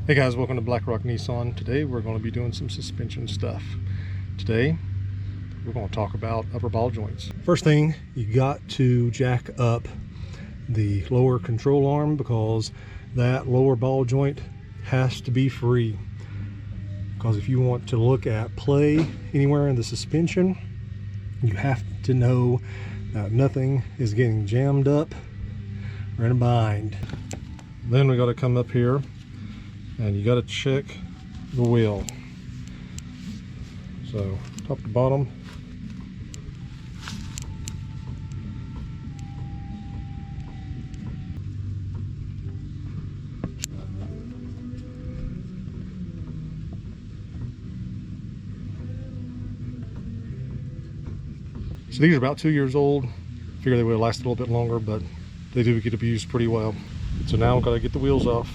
Hey guys, welcome to Black Rock Nissan. Today we're going to be doing some suspension stuff. Today we're going to talk about upper ball joints. First thing, you got to jack up the lower control arm because that lower ball joint has to be free. Because if you want to look at play anywhere in the suspension, you have to know that nothing is getting jammed up or in a bind. Then we got to come up here and you got to check the wheel. So top to bottom. So these are about 2 years old. Figure they would have lasted a little bit longer, but they do get abused pretty well. So now I've got to get the wheels off.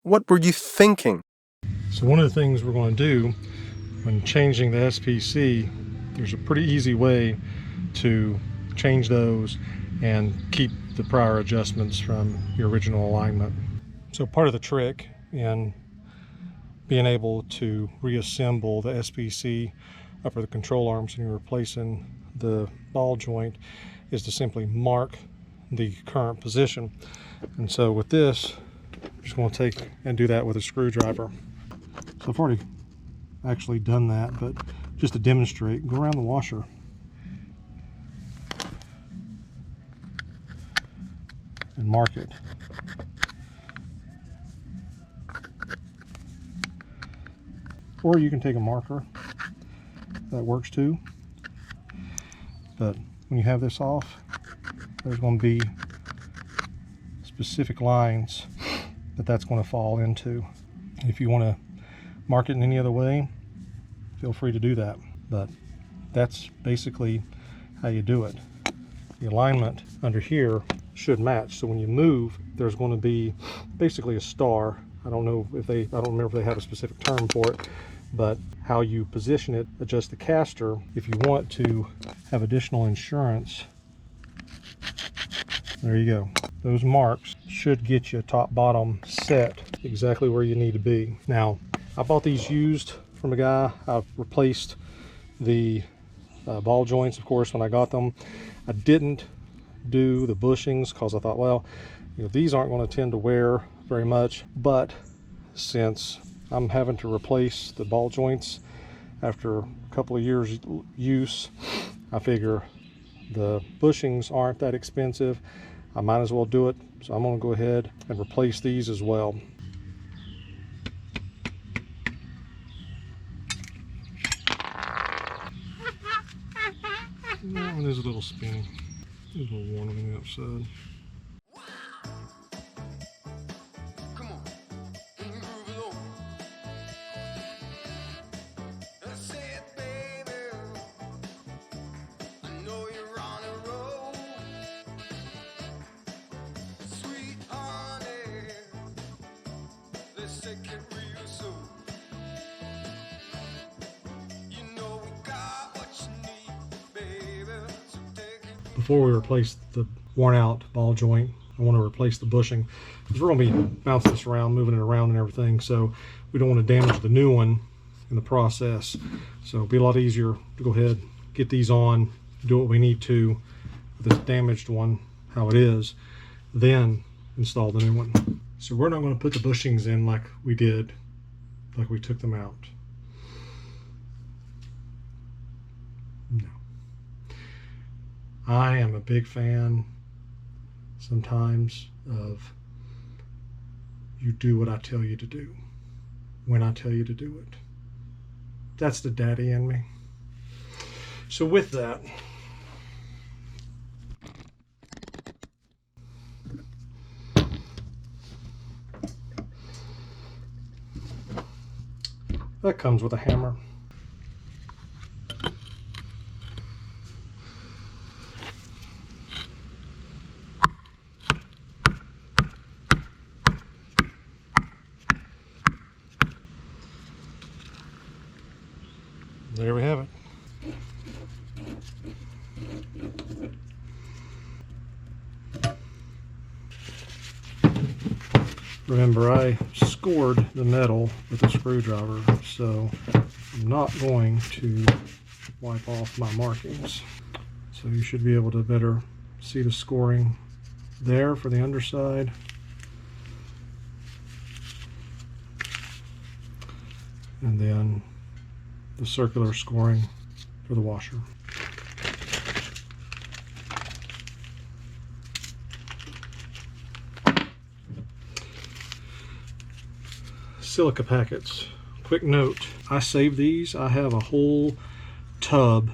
What were you thinking? So one of the things we're going to do when changing the SPC, there's a pretty easy way to change those and keep the prior adjustments from your original alignment. So part of the trick in being able to reassemble the SPC upper the control arms when you're replacing the ball joint is to simply mark the current position. And so with this, I'm just going to take and do that with a screwdriver. So I've already actually done that, but just to demonstrate, go around the washer. And mark it. Or you can take a marker. That works too. But when you have this off, there's going to be specific lines that's going to fall into. If you want to mark it in any other way, feel free to do that. But that's basically how you do it. The alignment under here should match. So when you move, there's going to be basically a star. I don't remember if they have a specific term for it, but how you position it, adjust the caster. If you want to have additional insurance, there you go. Those marks should get you top bottom set exactly where you need to be. Now, I bought these used from a guy. I've replaced the ball joints, of course, when I got them. I didn't do the bushings because I thought, well, these aren't going to tend to wear very much. But since I'm having to replace the ball joints after a couple of years use, I figure the bushings aren't that expensive. I might as well do it. So I'm going to go ahead and replace these as well. That one is a little spinny. There's a little warning on the outside. Before we replace the worn out ball joint, I want to replace the bushing because we're going to be bouncing this around, moving it around and everything, so we don't want to damage the new one in the process. So it'll be a lot easier to go ahead, get these on, do what we need to with this damaged one, how it is, then install the new one. So we're not going to put the bushings in like we did, like we took them out. No. I am a big fan sometimes of you do what I tell you to do when I tell you to do it. That's the daddy in me. So with that, that comes with a hammer. Remember, I scored the metal with a screwdriver, so I'm not going to wipe off my markings. So you should be able to better see the scoring there for the underside. And then the circular scoring for the washer. Silica packets. Quick note, I save these. I have a whole tub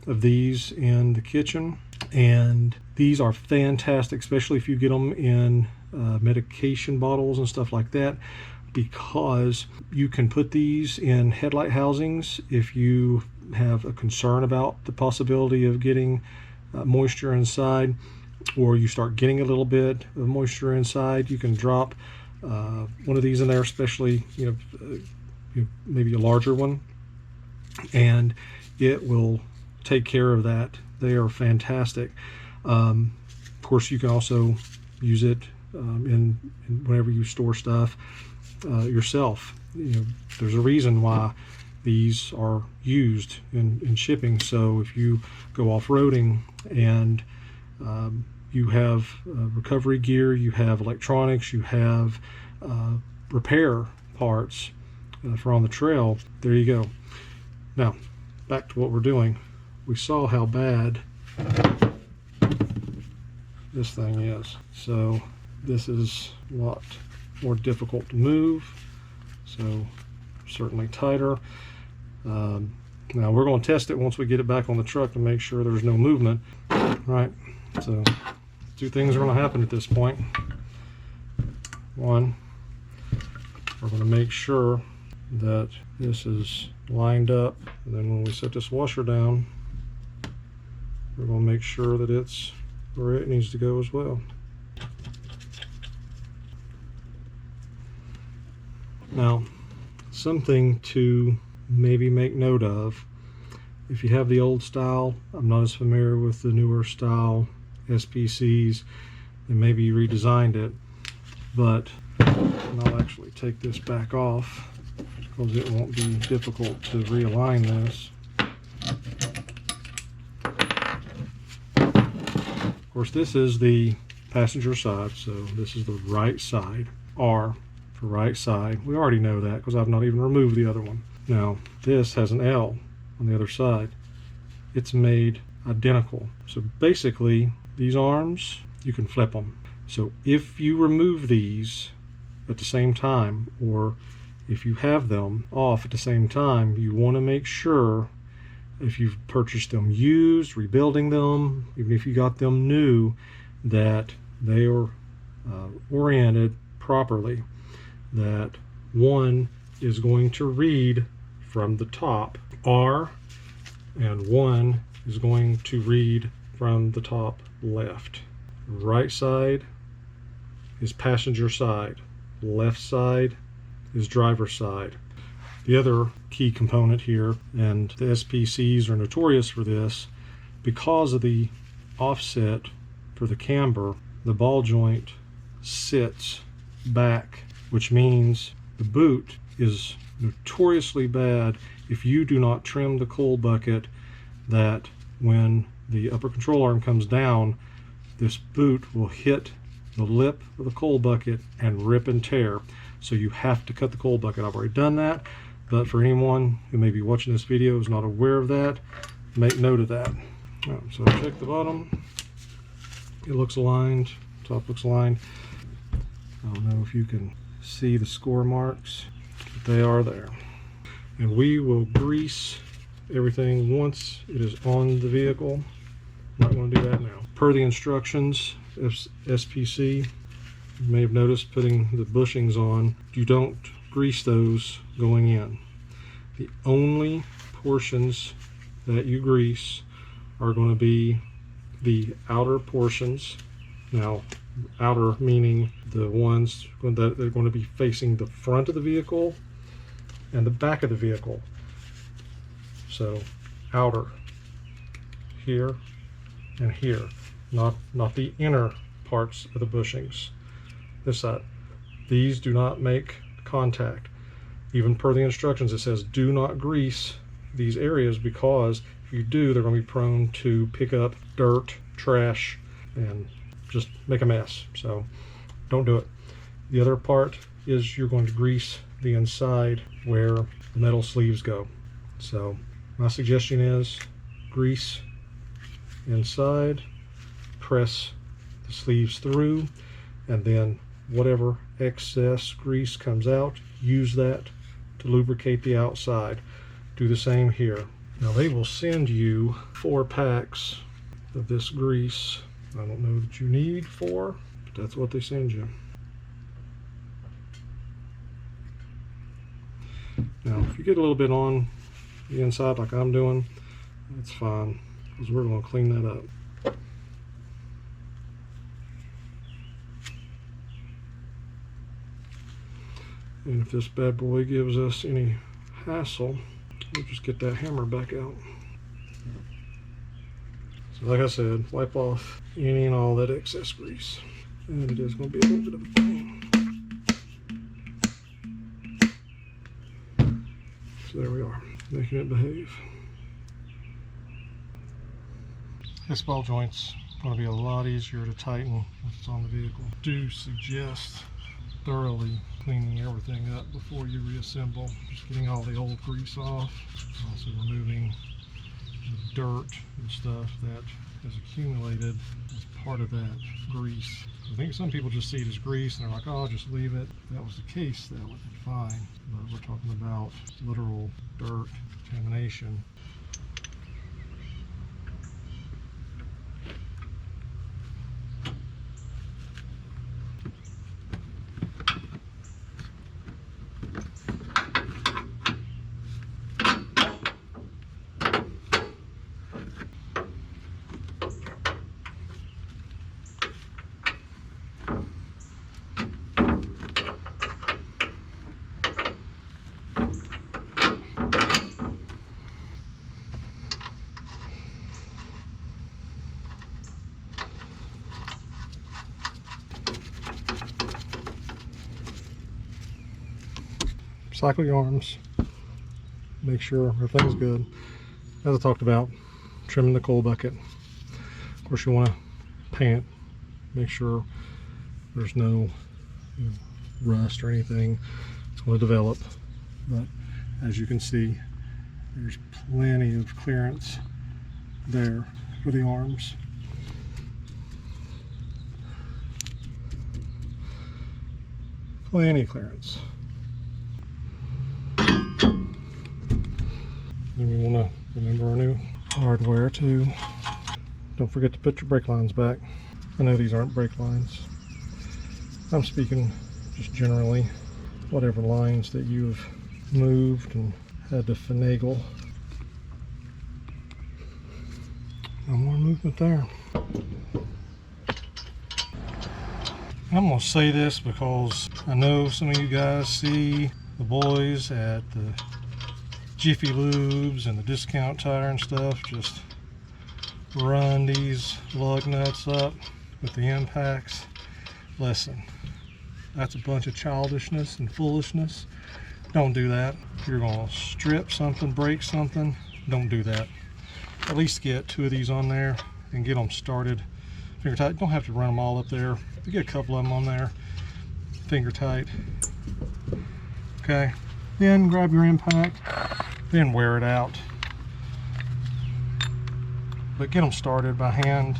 of these in the kitchen, and these are fantastic, especially if you get them in medication bottles and stuff like that, because you can put these in headlight housings if you have a concern about the possibility of getting moisture inside, or you start getting a little bit of moisture inside. You can drop one of these in there, especially maybe a larger one, and it will take care of that. They are fantastic. Of course, you can also use it in whenever you store stuff yourself. There's a reason why these are used in shipping. So if you go off-roading and you have recovery gear, you have electronics, you have repair parts for on the trail, there you go. Now, back to what we're doing. We saw how bad this thing is. So this is a lot more difficult to move. So certainly tighter. Now we're going to test it once we get it back on the truck to make sure there's no movement. Right. So two things are going to happen at this point. One, we're going to make sure that this is lined up, and then when we set this washer down, we're going to make sure that it's where it needs to go as well. Now, something to maybe make note of, if you have the old style, I'm not as familiar with the newer style SPCs, and maybe you redesigned it, but I'll actually take this back off because it won't be difficult to realign this. Of course, this is the passenger side, so this is the right side. R for right side. We already know that because I've not even removed the other one. Now, this has an L on the other side. It's made identical. So basically, these arms, you can flip them. So if you remove these at the same time, or if you have them off at the same time, you want to make sure, if you've purchased them used, rebuilding them, even if you got them new, that they are oriented properly, that one is going to read from the top R, and one is going to read from the top left. Right side is passenger side, left side is driver side. The other key component here, and the SPCs are notorious for this, because of the offset for the camber, the ball joint sits back, which means the boot is notoriously bad if you do not trim the coal bucket, that when the upper control arm comes down, this boot will hit the lip of the coal bucket and rip and tear. So you have to cut the coal bucket. I've already done that, but for anyone who may be watching this video is not aware of that, make note of that. So check the bottom. It looks aligned, top looks aligned. I don't know if you can see the score marks, but they are there. And we will grease everything once it is on the vehicle. Might want to do that now. Per the instructions, SPC, you may have noticed putting the bushings on, you don't grease those going in. The only portions that you grease are going to be the outer portions. Now, outer meaning the ones that are going to be facing the front of the vehicle and the back of the vehicle. So outer here and here, not the inner parts of the bushings. This side. These do not make contact. Even per the instructions, it says do not grease these areas, because if you do, they're going to be prone to pick up dirt, trash, and just make a mess. So don't do it. The other part is you're going to grease the inside where the metal sleeves go. So my suggestion is grease inside, press the sleeves through, and then whatever excess grease comes out, use that to lubricate the outside. Do the same here. Now they will send you 4 packs of this grease. I don't know that you need 4, but that's what they send you. Now if you get a little bit on the inside like I'm doing, that's fine, because we're going to clean that up. And if this bad boy gives us any hassle, we'll just get that hammer back out. So like I said, wipe off any and all that excess grease. And it is going to be a little bit of a pain. So there we are, making it behave. This ball joint's going to be a lot easier to tighten once it's on the vehicle. Do suggest thoroughly cleaning everything up before you reassemble, just getting all the old grease off, also removing the dirt and stuff that has accumulated as part of that grease. I think some people just see it as grease and they're like, oh, I'll just leave it. If that was the case, that would be fine, but we're talking about literal dirt contamination. Cycle your arms, make sure everything's good. As I talked about, trimming the coal bucket. Of course, you want to paint it, make sure there's no rust or anything. It's going to develop, but as you can see, there's plenty of clearance there for the arms. Plenty clearance. And we want to remember our new hardware too. Don't forget to put your brake lines back. I know these aren't brake lines. I'm speaking just generally, whatever lines that you've moved and had to finagle. No more movement there. I'm going to say this because I know some of you guys see the boys at the Jiffy Lubes and the discount tire and stuff just run these lug nuts up with the impacts. Listen, that's a bunch of childishness and foolishness. Don't do that. If you're going to strip something, break something, don't do that. At least get 2 of these on there and get them started finger tight. Don't have to run them all up there. You get a couple of them on there, finger tight. Okay, then grab your impact, then wear it out. But get them started by hand.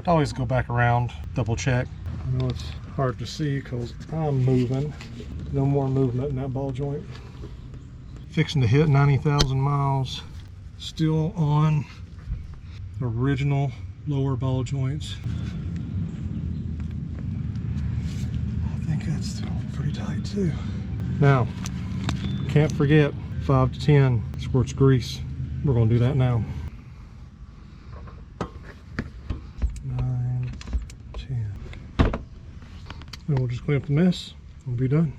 Always go back around, double check. I know it's hard to see because I'm moving. No more movement in that ball joint. Fixing to hit 90,000 miles. Still on original lower ball joints. I think that's still pretty tight too. Now, can't forget 5 to 10 squirts grease. We're going to do that now. 9, 10. And we'll just clean up the mess. We'll be done.